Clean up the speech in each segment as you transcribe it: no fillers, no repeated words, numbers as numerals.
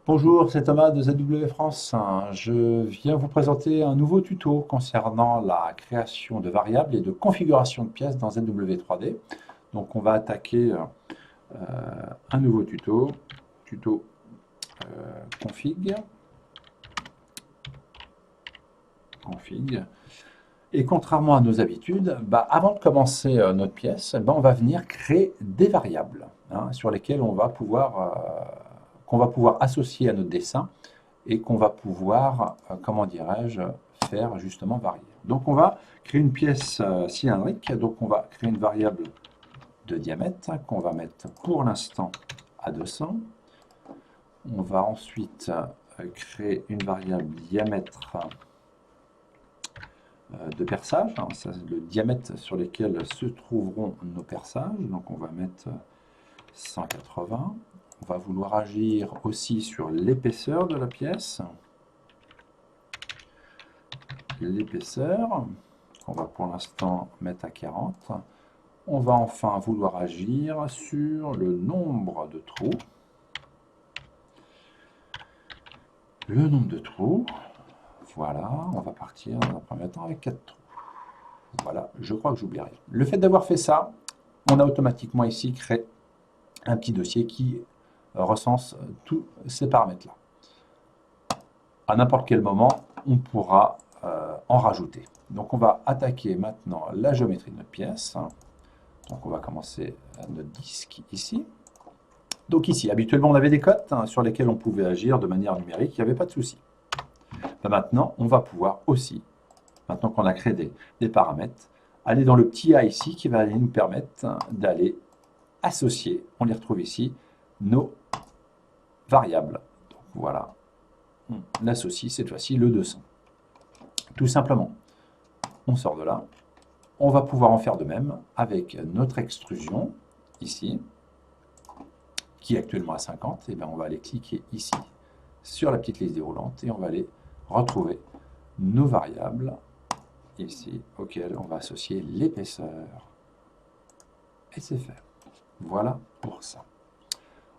Bonjour, c'est Thomas de ZW France. Je viens vous présenter un nouveau tuto concernant la création de variables et de configuration de pièces dans ZW3D. Donc on va attaquer un nouveau tuto config. Et contrairement à nos habitudes, avant de commencer notre pièce, on va venir créer des variables sur lesquelles qu'on va pouvoir associer à notre dessin et qu'on va pouvoir, comment dirais-je, faire justement varier. Donc on va créer une pièce cylindrique, donc on va créer une variable de diamètre qu'on va mettre pour l'instant à 200. On va ensuite créer une variable diamètre de perçage, c'est le diamètre sur lequel se trouveront nos perçages, donc on va mettre 180. On va vouloir agir aussi sur l'épaisseur de la pièce. L'épaisseur, qu'on va pour l'instant mettre à 40. On va enfin vouloir agir sur le nombre de trous. Le nombre de trous, voilà, on va partir dans un premier temps avec 4 trous. Voilà, je crois que j'oublie rien. Le fait d'avoir fait ça, on a automatiquement ici créé un petit dossier qui recense tous ces paramètres-là. À n'importe quel moment, on pourra en rajouter. Donc on va attaquer maintenant la géométrie de notre pièce. Donc on va commencer notre disque ici. Donc ici, habituellement on avait des cotes sur lesquelles on pouvait agir de manière numérique, il n'y avait pas de souci. Maintenant, on va pouvoir aussi, maintenant qu'on a créé des paramètres, aller dans le petit A ici qui va aller nous permettre d'aller associer, on les retrouve ici, nos variables. Donc voilà, on associe cette fois-ci le 200. Tout simplement, on sort de là. On va pouvoir en faire de même avec notre extrusion, ici, qui est actuellement à 50. Et bien on va aller cliquer ici, sur la petite liste déroulante, et on va aller retrouver nos variables, ici, auxquelles on va associer l'épaisseur. Et c'est fait. Voilà pour ça.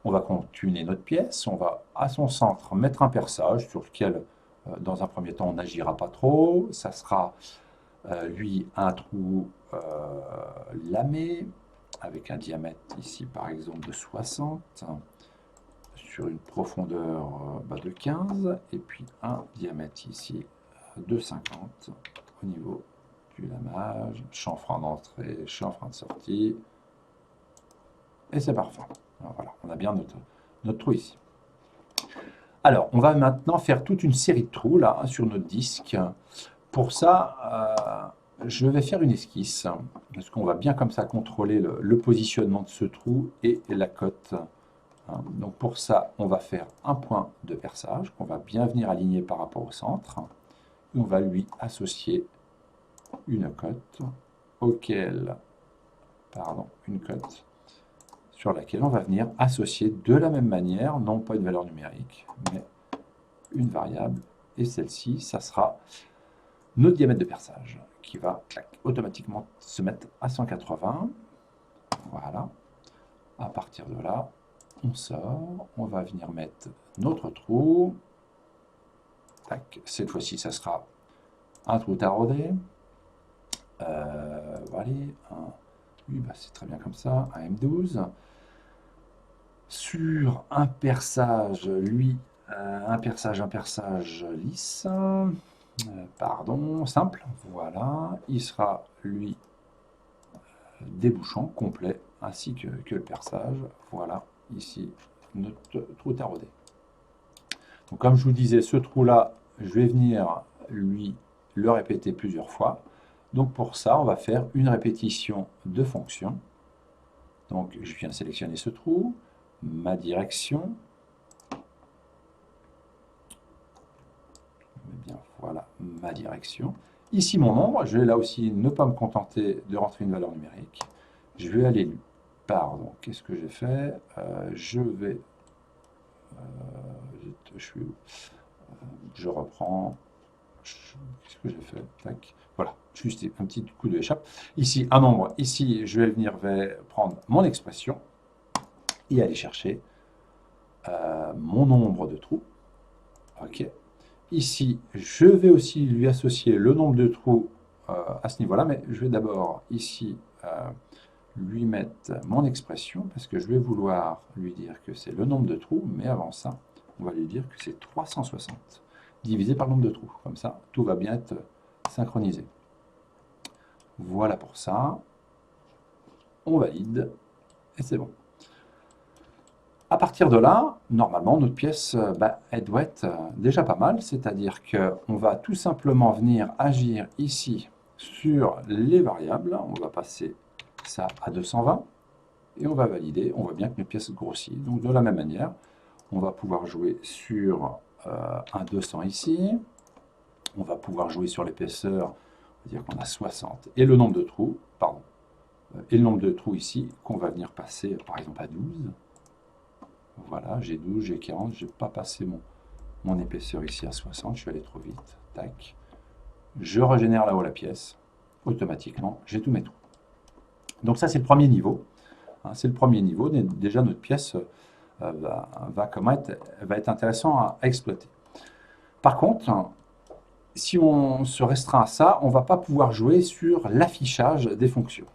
On va continuer notre pièce, on va à son centre mettre un perçage sur lequel, dans un premier temps, on n'agira pas trop. Ça sera, lui, un trou lamé, avec un diamètre ici, par exemple, de 60, sur une profondeur de 15, et puis un diamètre ici de 50 au niveau du lamage, chanfrein d'entrée, chanfrein de sortie, et c'est parfait. Alors voilà, on a bien notre trou ici. Alors, on va maintenant faire toute une série de trous là sur notre disque. Pour ça, je vais faire une esquisse, parce qu'on va bien comme ça contrôler le positionnement de ce trou et la cote. Donc pour ça, on va faire un point de perçage qu'on va bien venir aligner par rapport au centre. Et on va lui associer une cote une cote sur laquelle on va venir associer de la même manière, non pas une valeur numérique, mais une variable. Et celle-ci, ça sera notre diamètre de perçage qui va automatiquement se mettre à 180. Voilà. À partir de là, on sort, on va venir mettre notre trou. Tac. Cette fois-ci, ça sera un trou taraudé. Voilà, oui, c'est très bien comme ça, un M12. Sur un perçage, lui, un perçage lisse, simple, voilà, il sera, lui, débouchant, complet, ainsi que le perçage, voilà, ici, notre trou taraudé. Donc comme je vous disais, ce trou-là, je vais venir, lui, le répéter plusieurs fois. Donc pour ça, on va faire une répétition de fonction. Donc je viens sélectionner ce trou, ma direction. Bien, voilà ma direction. Ici mon nombre, je vais là aussi ne pas me contenter de rentrer une valeur numérique. Je vais aller, pardon, qu'est-ce que j'ai fait? Je vais, je suis où? Je reprends, qu'est-ce que j'ai fait? Tac. Voilà, juste un petit coup de échappe. Ici, un nombre. Ici, je vais venir prendre mon expression et aller chercher mon nombre de trous. OK. Ici, je vais aussi lui associer le nombre de trous à ce niveau-là, mais je vais d'abord ici lui mettre mon expression, parce que je vais vouloir lui dire que c'est le nombre de trous, mais avant ça, on va lui dire que c'est 360 divisé par le nombre de trous. Comme ça, tout va bien être synchronisé. Voilà pour ça. On valide, et c'est bon. À partir de là, normalement, notre pièce, elle doit être déjà pas mal, c'est-à-dire qu'on va tout simplement venir agir ici sur les variables. On va passer ça à 220 et on va valider. On voit bien que notre pièce grossit. Donc de la même manière, on va pouvoir jouer sur un 200 ici. On va pouvoir jouer sur l'épaisseur, on va dire qu'on a 60. Et le nombre de trous, pardon, et le nombre de trous ici qu'on va venir passer par exemple à 12. Voilà, j'ai 12, j'ai 40, je n'ai pas passé mon épaisseur ici à 60, je suis allé trop vite. Tac. Je régénère là-haut la pièce. Automatiquement, j'ai tous mes trous. Donc ça, c'est le premier niveau. Hein, c'est le premier niveau. Déjà, notre pièce va être intéressant à exploiter. Par contre, si on se restreint à ça, on ne va pas pouvoir jouer sur l'affichage des fonctions.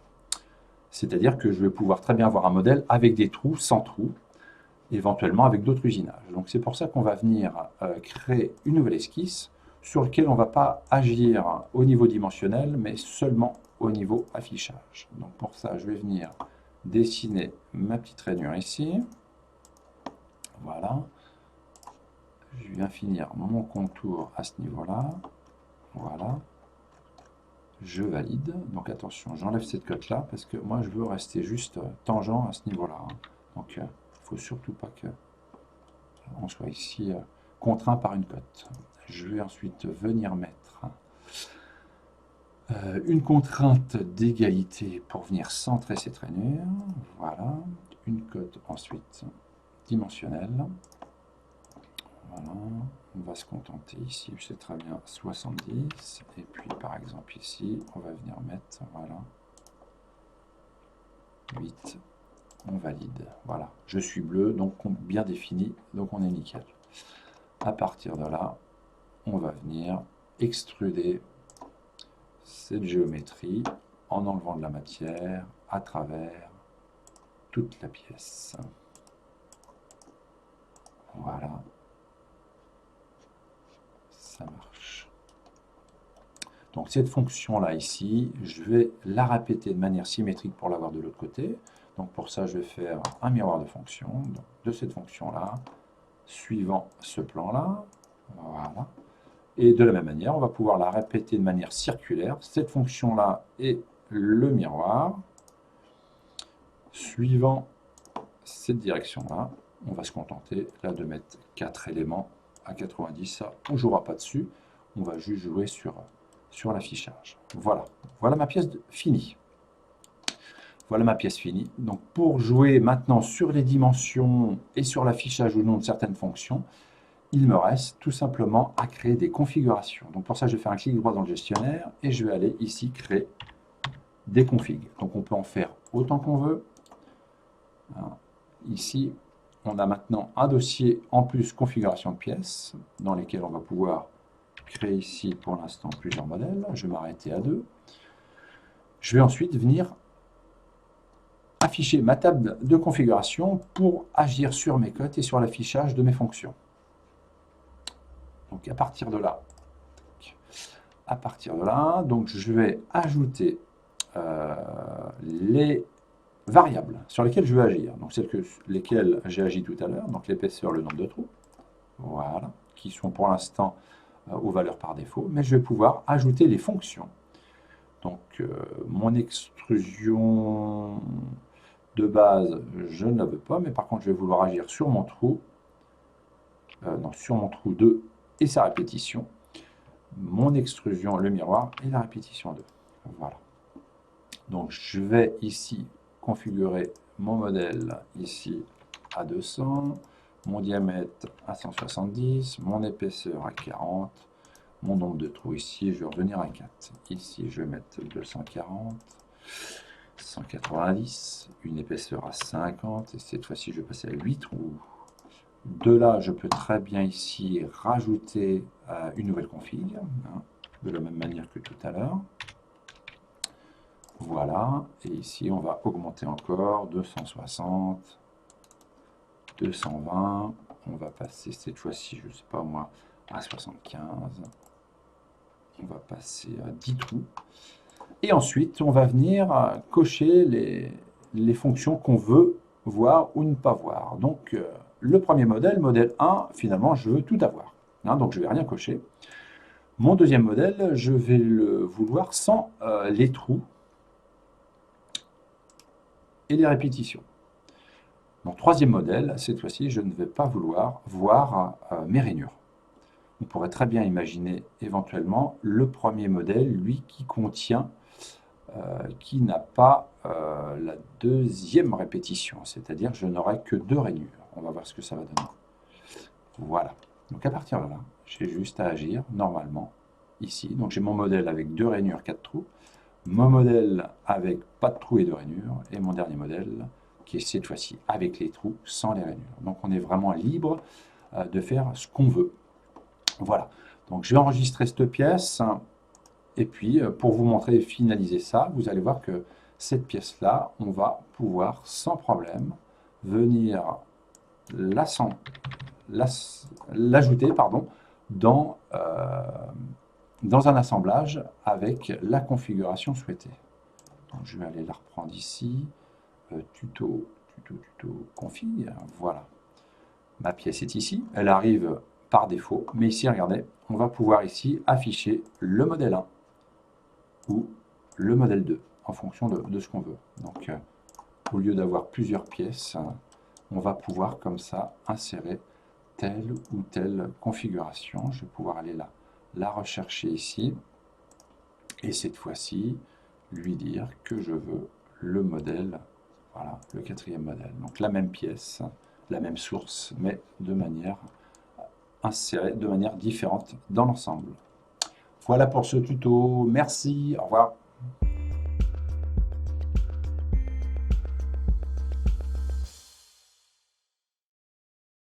C'est-à-dire que je vais pouvoir très bien avoir un modèle avec des trous, sans trous, éventuellement avec d'autres usinages. Donc c'est pour ça qu'on va venir créer une nouvelle esquisse sur laquelle on ne va pas agir au niveau dimensionnel, mais seulement au niveau affichage. Donc pour ça, je vais venir dessiner ma petite rainure ici. Voilà. Je viens finir mon contour à ce niveau-là. Voilà. Je valide. Donc attention, j'enlève cette cote-là parce que moi, je veux rester juste tangent à ce niveau-là. Donc, il ne faut surtout pas qu'on soit ici contraint par une cote. Je vais ensuite venir mettre une contrainte d'égalité pour venir centrer cette rainure. Voilà. Une cote ensuite dimensionnelle. Voilà. On va se contenter ici, c'est très bien, 70. Et puis par exemple ici, on va venir mettre, voilà, 8. On valide. Voilà, je suis bleu, donc bien défini, donc on est nickel. À partir de là, on va venir extruder cette géométrie en enlevant de la matière à travers toute la pièce. Voilà. Ça marche. Donc cette fonction-là ici, je vais la répéter de manière symétrique pour l'avoir de l'autre côté. Donc pour ça, je vais faire un miroir de fonction de cette fonction-là, suivant ce plan-là. Voilà. Et de la même manière, on va pouvoir la répéter de manière circulaire. Cette fonction-là et le miroir, suivant cette direction-là. On va se contenter là de mettre 4 éléments à 90. Ça, on ne jouera pas dessus. On va juste jouer sur l'affichage. Voilà. Voilà ma pièce finie. Voilà ma pièce finie. Donc pour jouer maintenant sur les dimensions et sur l'affichage ou non de certaines fonctions, il me reste tout simplement à créer des configurations. Donc pour ça, je vais faire un clic droit dans le gestionnaire et je vais aller ici créer des configs. Donc on peut en faire autant qu'on veut. Ici, on a maintenant un dossier en plus configuration de pièces dans lesquels on va pouvoir créer ici pour l'instant plusieurs modèles. Je vais m'arrêter à 2. Je vais ensuite venir afficher ma table de configuration pour agir sur mes cotes et sur l'affichage de mes fonctions. Donc à partir de là, donc je vais ajouter les variables sur lesquelles je vais agir. Donc celles lesquelles j'ai agi tout à l'heure, donc l'épaisseur, le nombre de trous, voilà, qui sont pour l'instant aux valeurs par défaut, mais je vais pouvoir ajouter les fonctions. Donc mon extrusion de base, je ne la veux pas, mais par contre je vais vouloir agir sur mon trou, sur mon trou 2 et sa répétition, mon extrusion, le miroir et la répétition 2. Voilà. Donc je vais ici configurer mon modèle ici à 200, mon diamètre à 170, mon épaisseur à 40, mon nombre de trous ici, je vais revenir à 4. Ici, je vais mettre 240, 190, une épaisseur à 50, et cette fois-ci, je vais passer à 8 trous. De là, je peux très bien ici rajouter une nouvelle config, hein, de la même manière que tout à l'heure. Voilà, et ici on va augmenter encore, 260, 220, on va passer cette fois-ci, je ne sais pas moi, à 75, on va passer à 10 trous, et ensuite on va venir cocher les fonctions qu'on veut voir ou ne pas voir. Donc le premier modèle, modèle 1, finalement je veux tout avoir, hein, donc je ne vais rien cocher. Mon deuxième modèle, je vais le vouloir sans les trous et les répétitions. Mon troisième modèle, cette fois-ci, je ne vais pas vouloir voir mes rainures. On pourrait très bien imaginer éventuellement le premier modèle, lui, qui contient, qui n'a pas la deuxième répétition, c'est-à-dire je n'aurai que 2 rainures. On va voir ce que ça va donner. Voilà. Donc à partir de là, j'ai juste à agir normalement ici. Donc j'ai mon modèle avec 2 rainures, 4 trous, mon modèle avec pas de trous et de rainures, et mon dernier modèle qui est cette fois-ci avec les trous, sans les rainures. Donc on est vraiment libre de faire ce qu'on veut. Voilà. Donc je vais enregistrer cette pièce, et puis pour vous montrer et finaliser ça, vous allez voir que cette pièce-là, on va pouvoir sans problème venir l'ajouter dans un assemblage avec la configuration souhaitée. Donc je vais aller la reprendre ici, tuto config, voilà. Ma pièce est ici, elle arrive par défaut, mais ici, regardez, on va pouvoir ici afficher le modèle 1 ou le modèle 2, en fonction de ce qu'on veut. Donc, au lieu d'avoir plusieurs pièces, on va pouvoir comme ça insérer telle ou telle configuration. Je vais pouvoir aller la rechercher ici, et cette fois-ci, lui dire que je veux le modèle, voilà, le 4e modèle. Donc la même pièce, la même source, mais de manière insérée, de manière différente dans l'ensemble. Voilà pour ce tuto. Merci, au revoir.